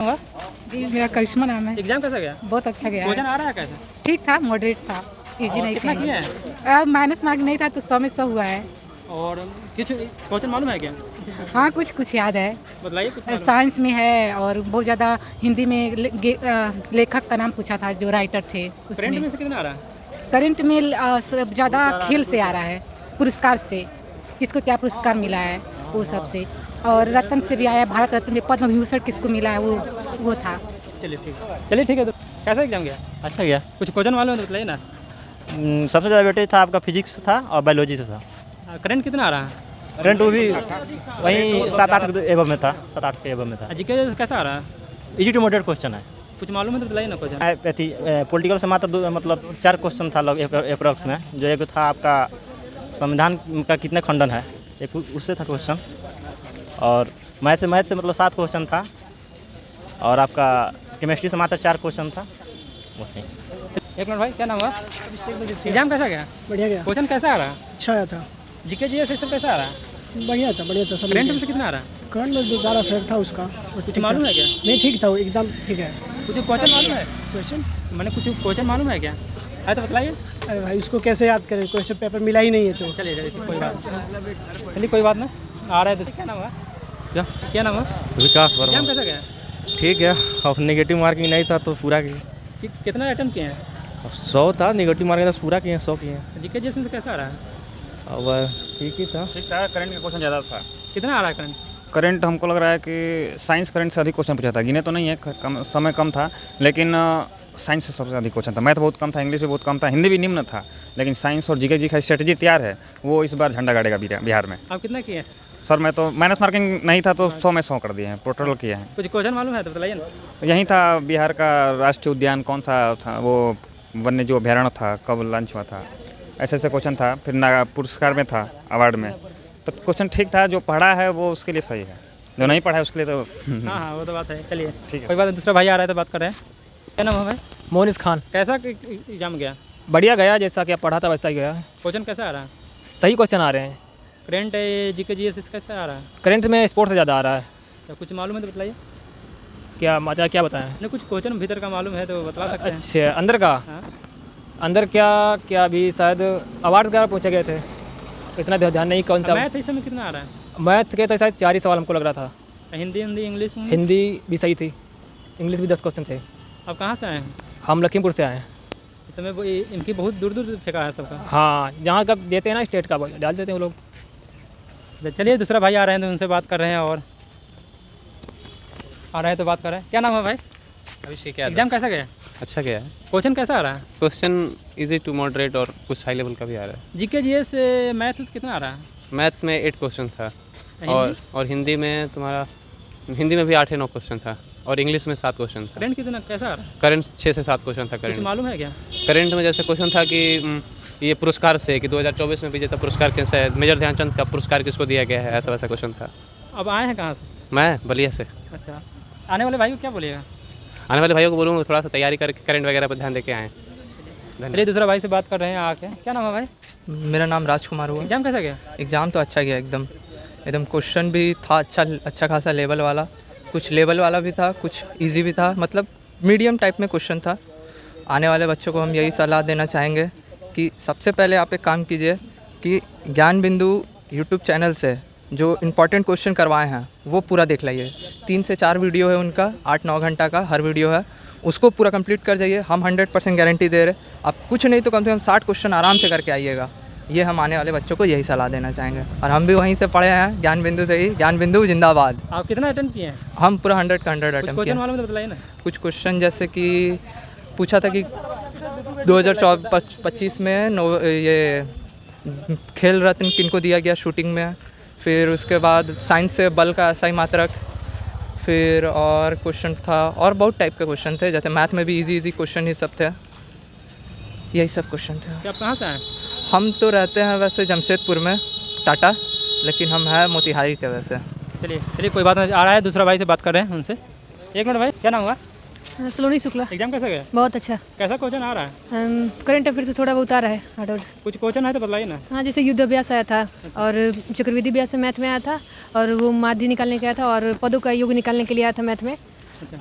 होगा? जी मेरा करिश्मा नाम है। एग्जाम कैसा गया? बहुत अच्छा गया क्वेश्चन है। आ रहा है कैसे? ठीक था, मॉडरेट था, इजी और नहीं कितना था। किया है? माइनस मार्क नहीं था तो 100 में 100 हुआ है। और कुछ क्वेश्चन मालूम है क्या? हाँ कुछ कुछ याद है। बताइए कुछ मालूम। साइंस में है और बहुत ज़्यादा हिंदी में लेखक का नाम पूछा था जो राइटर थे करंट उसमें। में से कितना आ रहा है? करंट में ज़्यादा खेल से आ रहा है, पुरस्कार से, किसको क्या पुरस्कार मिला है वो सब से। और रत्न से भी आया, भारत रत्न में पद्म विभूषण किसको मिला है वो था। चलिए ठीक है। तो कैसा एग्जाम गया? अच्छा गया। कुछ क्वेश्चन मालूम है तो बताइए ना। सबसे ज़्यादा वेटेज था आपका फिजिक्स था और बायोलॉजी से था। करंट कितना आ रहा है? करंट वो भी वहीं 7-8 एबव में था, 7-8 के एबव में था। जीके कैसा आ रहा है? इजी टू मॉडरेट क्वेश्चन है। कुछ मालूम है तो बताइए ना क्वेश्चन। पॉलिटिकल से मात्र मतलब 4 क्वेश्चन था लग अप्रॉक्स में। जो एक था आपका संविधान का कितने खंडन है, एक उससे था क्वेश्चन। और मैथ से मतलब 7 क्वेश्चन था। और आपका केमिस्ट्री से मात्र 4 क्वेश्चन था। बस यही। एक मिनट भाई, क्या नाम हुआ? एग्जाम कैसा गया? बढ़िया गया। क्वेश्चन कैसा आ रहा है? अच्छा आया था। जीके जीएस सब कैसा आ रहा है? बढ़िया था सब। करंट में से कितना आ रहा है? करंट में जो ज़्यादा फेयर था उसका वो कुछ ठीक मालूम था। है क्या? नहीं ठीक था, वो एग्ज़ाम ठीक है। कुछ क्वेश्चन मालूम है? क्वेश्चन मैंने कुछ क्वेश्चन मालूम है क्या? है तो बताइए। अरे भाई उसको कैसे याद करें, क्वेश्चन पेपर मिला ही नहीं है तो। चलिए कोई बात नहीं। चलिए कोई बात नहीं, आ रहा है तो। क्या नाम हुआ? क्या नाम हुआ? विकास एग्जाम वर्मा। कैसा गया? ठीक है। अब नेगेटिव मार्किंग नहीं था तो पूरा किए। कितना अटेम्प्ट किए हैं? 100 था, नेगेटिव मार्किंग था पूरा किए, 100 किए। जीके जीएस में से कैसा आ रहा है? अब ठीक ही था। ठीक था। करंट का क्वेश्चन ज़्यादा था। कितना आ रहा है करंट? करंट हमको लग रहा है कि साइंस करंट से अधिक क्वेश्चन पूछा था। गिने तो नहीं है, समय कम था, लेकिन साइंस से सबसे अधिक क्वेश्चन था। मैथ बहुत कम था, इंग्लिश भी बहुत कम था, हिंदी भी निम्न था। लेकिन साइंस और जीके जी का स्ट्रेटजी तैयार है, वो इस बार झंडा गाड़ेगा बिहार में। आप कितना किए? सर मैं तो माइनस मार्किंग नहीं था तो 100 में 100 कर दिए हैं, टोटल किए हैं। कुछ क्वेश्चन मालूम है तो बताइए ना। यहीं था बिहार का राष्ट्रीय उद्यान कौन सा था, वो वन्य जीव अभ्यारण्य था, कब लॉन्च हुआ था, ऐसे क्वेश्चन था। फिर पुरस्कार में था, अवार्ड में। तो क्वेश्चन ठीक था, जो पढ़ा है वो उसके लिए सही है, जो नहीं पढ़ा है उसके लिए तो हाँ वो तो बात है। चलिए ठीक है। कोई बात नहीं, दूसरा भाई आ रहा है तो बात कर रहे हैं। क्या नाम है भाई? मोनिस खान। कैसा एग्जाम गया? बढ़िया गया, जैसा कि आप पढ़ा था वैसा ही गया। क्वेश्चन कैसा आ रहा है? सही क्वेश्चन आ रहे हैं। करंट जीके जीएस कैसा आ रहा है? करंट में स्पोर्ट्स से ज़्यादा आ रहा है। तो कुछ मालूम है तो बताइए। क्या बताएं? नहीं कुछ क्वेश्चन भीतर का मालूम है तो बता सकते हैं। अच्छा अंदर का, हाँ? अंदर क्या अभी शायद अवार्ड वगैरह पूछे गए थे, इतना ध्यान नहीं कौन सा। मैथ इस समय कितना आ रहा है? मैथ के तो शायद 4 ही सवाल हमको लग रहा था। हिंदी इंग्लिश में? हिंदी भी सही थी, इंग्लिश भी 10 क्वेश्चन थे। आप कहाँ से आए हैं? हम लखीमपुर से आए हैं। इस समय इनकी बहुत दूर दूर फेंका है सबका। हाँ जहाँ का देते हैं ना स्टेट का डाल देते हैं वो लोग। चलिए दूसरा भाई आ रहे हैं तो उनसे बात कर रहे हैं। और आ रहे हैं तो बात कर रहे हैं। क्या नाम है भाई? अभिषेक एग्जाम कैसा गया? अच्छा गया है। क्वेश्चन कैसा आ रहा है? क्वेश्चन इजी टू मॉडरेट और कुछ हाई लेवल का भी आ रहा है। जीके जीएस मैथ कितना आ रहा है? मैथ में 8 क्वेश्चन था। हिंदी? और हिंदी में तुम्हारा, हिंदी में भी 8 या 9 क्वेश्चन था। और इंग्लिश में 7 क्वेश्चन था। करंट कितना कैसा आ रहा है? करंट 6 से 7 क्वेश्चन था। कुछ करंट मालूम है क्या? करंट में जैसे क्वेश्चन था कि ये पुरस्कार से कि 2024 में विजेता पुरस्कार कैसे है, मेजर ध्यानचंद का पुरस्कार किसको दिया गया है, ऐसा वैसा क्वेश्चन था। अब आए हैं कहाँ से? मैं बलिया से। अच्छा, आने वाले भाई को क्या बोलिएगा? आने वाले भाइयों को बोलूँगा थोड़ा सा तैयारी करके करंट वगैरह पर ध्यान देके आएँ। चलिए दूसरा भाई से बात कर रहे हैं आके। क्या नाम है भाई? मेरा नाम राजकुमार हुआ। एग्जाम कैसा गया? एग्ज़ाम तो अच्छा गया, एकदम क्वेश्चन भी था अच्छा खासा लेवल वाला, कुछ लेवल वाला भी था, कुछ इजी भी था, मतलब मीडियम टाइप में क्वेश्चन था। आने वाले बच्चों को हम यही सलाह देना चाहेंगे कि सबसे पहले आप एक काम कीजिए कि ज्ञान बिंदु यूट्यूब चैनल से जो इम्पोर्टेंट क्वेश्चन करवाए हैं वो पूरा देख लाइए। 3 से 4 वीडियो है उनका, 8-9 घंटा का हर वीडियो है, उसको पूरा कंप्लीट कर जाइए। हम 100% गारंटी दे रहे, आप कुछ नहीं तो कम से कम 60 क्वेश्चन आराम से करके आइएगा। ये हम आने वाले बच्चों को यही सलाह देना चाहेंगे। और हम भी वहीं से पढ़े हैं, ज्ञान बिंदु से ही। ज्ञान बिंदु जिंदाबाद। आप कितना अटेम्प्ट किए हैं? हम पूरा 100 का 100 कुछ अटेम्प्ट क्वेश्चन किए। मालूम है तो बताइए ना। कुछ क्वेश्चन जैसे कि पूछा था कि 2025 में ये खेल रत्न किनको दिया गया शूटिंग में। फिर उसके बाद साइंस से बल का SI मात्रक। फिर और क्वेश्चन था, और बहुत टाइप के क्वेश्चन थे, जैसे मैथ में भी इजी क्वेश्चन ही सब थे। यही सब क्वेश्चन थे। क्या आप कहाँ से आए? हम तो रहते हैं वैसे जमशेदपुर में, टाटा, लेकिन हम हैं मोतिहारी के वैसे। चलिए कोई बात नहीं, आ रहा है दूसरा भाई से बात कर रहे हैं उनसे। एक मिनट भाई, क्या नाम हुआ? सलोनी शुक्ला। एग्जाम कैसा गया? बहुत अच्छा। कैसा क्वेश्चन आ रहा है? करंट अफेयर से थोड़ा बहुत आ रहा है हार्ड। कुछ क्वेश्चन है तो बताइए ना। हाँ जैसे युद्ध अभ्यास आया था, और चक्रवृद्धि अभ्यास से मैथ में आया था, और वो माध्य निकालने के आया था, और पदों का योग निकालने के लिए आया था मैथ में।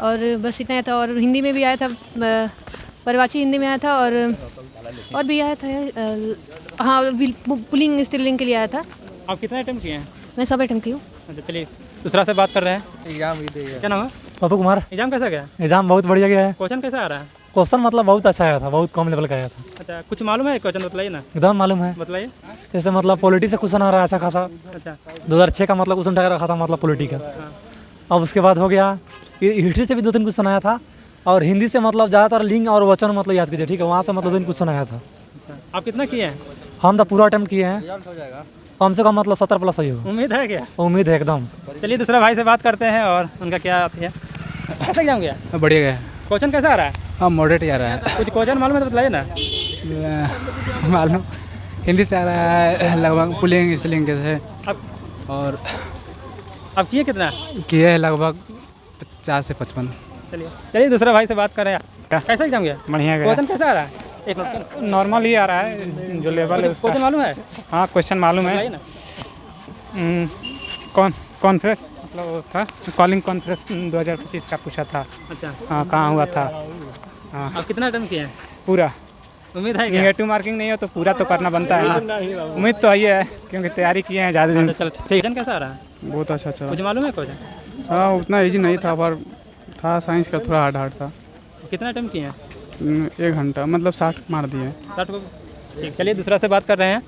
और बस इतना ही था। और हिंदी में भी आया था, परिवाची हिंदी में आया था, और भी आया था, हाँ पुलिंग स्त्रीलिंग के लिए आया था। आप कितने अटेम्प्ट किए हैं? मैं सब अटेम्प्ट की हूँ। अच्छा चलिए दूसरा से बात कर रहे हैं। एग्जाम भी देगा। क्या नाम है? पप्पू कुमार। एग्जाम कैसा गया? एग्जाम बहुत बढ़िया गया है। क्वेश्चन कैसा आ रहा है? क्वेश्चन मतलब बहुत अच्छा आया था, बहुत कम लेवल का आया था। अच्छा कुछ मालूम है क्वेश्चन बताइए ना। एकदम मालूम है। बताइए। जैसे मतलब पॉलिटी से क्वेश्चन आ रहा है अच्छा खासा। अच्छा 2006 का मतलब क्वेश्चन रखा था, मतलब पॉलिटी का। अब उसके बाद हो गया हिस्ट्री से भी 2-3 क्वेश्चन आया था, और हिंदी से मतलब ज़्यादातर लिंग और वचन मतलब याद कीजिए, ठीक है, वहाँ से मतलब 2 क्वेश्चन आया था। आप कितना किए हैं? हम तो पूरा अटेम्प्ट किए हैं, कम से कम मतलब 70 प्लस सही हो। उम्मीद है क्या? उम्मीद है एकदम। चलिए दूसरा भाई से बात करते हैं और उनका क्या आती है। कैसा एग्जाम गया? बढ़िया गया। क्वेश्चन कैसा आ रहा है? हाँ मॉडरेट ही आ रहा है। कुछ क्वेश्चन मालूम है तो बताइए ना। मालूम हिंदी से आ रहा है लगभग पुलिंग स्त्रीलिंग से। और आप किए कितना? किए है लगभग 50 से 55। चलिए दूसरा भाई से बात कर रहे हैं। कैसा एग्जाम गया? बढ़िया गया। क्वेश्चन कैसा आ रहा है? एक मिनट। नॉर्मल ही आ रहा है जो लेवल है उसका। क्वेश्चन मालूम है? हाँ क्वेश्चन मालूम है। बताइए ना। कॉन्फ्रेंस मतलब वो था, कॉलिंग कॉन्फ्रेंस 2025 का पूछा था। अच्छा हाँ कहाँ हुआ था। हाँ आप कितना अटेम्प्ट किए हैं? पूरा। उम्मीद है क्या? नेगेटिव मार्किंग नहीं हो तो पूरा तो करना बनता है ना। उम्मीद तो आई है क्योंकि तैयारी किए हैं ज़्यादा दिन। चलो ठीक है। कैसा आ रहा है? बहुत अच्छा। कुछ मालूम है क्वेश्चन? हाँ उतना ईजी नहीं था, पर था साइंस का थोड़ा हार्ड था। कितना अटेम्प्ट किए हैं? 1 घंटा मतलब 60 मार दिए। 60 को। ठीक चलिए दूसरा से बात कर रहे हैं।